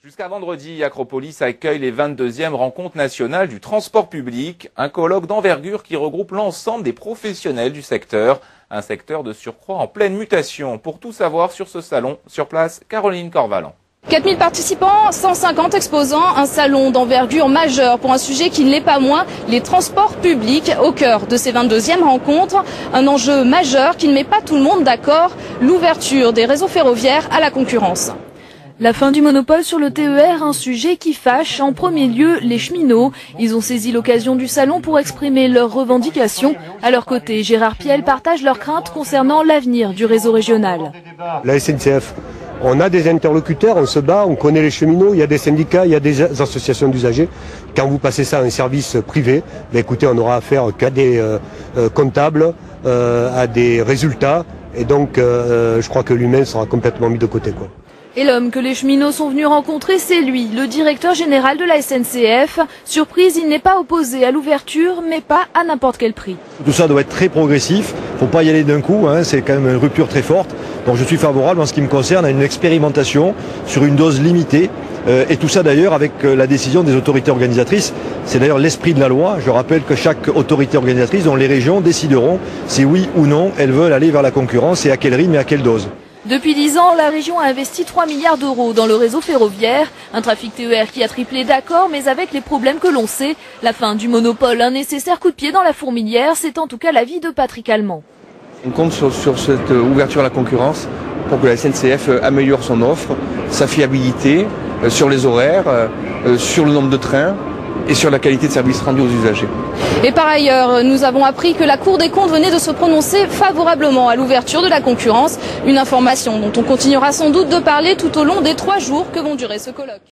Jusqu'à vendredi, Acropolis accueille les 22e rencontres nationales du transport public, un colloque d'envergure qui regroupe l'ensemble des professionnels du secteur, un secteur de surcroît en pleine mutation. Pour tout savoir sur ce salon, sur place, Caroline Corvalan. 4000 participants, 150 exposants, un salon d'envergure majeure pour un sujet qui ne l'est pas moins, les transports publics au cœur de ces 22e rencontres. Un enjeu majeur qui ne met pas tout le monde d'accord, l'ouverture des réseaux ferroviaires à la concurrence. La fin du monopole sur le TER, un sujet qui fâche en premier lieu les cheminots. Ils ont saisi l'occasion du salon pour exprimer leurs revendications. À leur côté, Gérard Piel partage leurs craintes concernant l'avenir du réseau régional. La SNCF, on a des interlocuteurs, on se bat, on connaît les cheminots, il y a des syndicats, il y a des associations d'usagers. Quand vous passez ça à un service privé, écoutez, on n'aura affaire qu'à des comptables, à des résultats. Et donc, je crois que l'humain sera complètement mis de côté, quoi. Et l'homme que les cheminots sont venus rencontrer, c'est lui, le directeur général de la SNCF. Surprise, il n'est pas opposé à l'ouverture, mais pas à n'importe quel prix. Tout ça doit être très progressif, faut pas y aller d'un coup, c'est quand même une rupture très forte. Donc je suis favorable en ce qui me concerne à une expérimentation sur une dose limitée. Et tout ça d'ailleurs avec la décision des autorités organisatrices. C'est d'ailleurs l'esprit de la loi. Je rappelle que chaque autorité organisatrice, dont les régions décideront si oui ou non elles veulent aller vers la concurrence et à quel rythme et à quelle dose. Depuis 10 ans, la région a investi 3 milliards d'euros dans le réseau ferroviaire. Un trafic TER qui a triplé, d'accord, mais avec les problèmes que l'on sait. La fin du monopole, un nécessaire coup de pied dans la fourmilière, c'est en tout cas l'avis de Patrick Allemand. On compte sur cette ouverture à la concurrence pour que la SNCF améliore son offre, sa fiabilité, sur les horaires, sur le nombre de trains et sur la qualité de service rendu aux usagers. Et par ailleurs, nous avons appris que la Cour des comptes venait de se prononcer favorablement à l'ouverture de la concurrence. Une information dont on continuera sans doute de parler tout au long des 3 jours que vont durer ce colloque.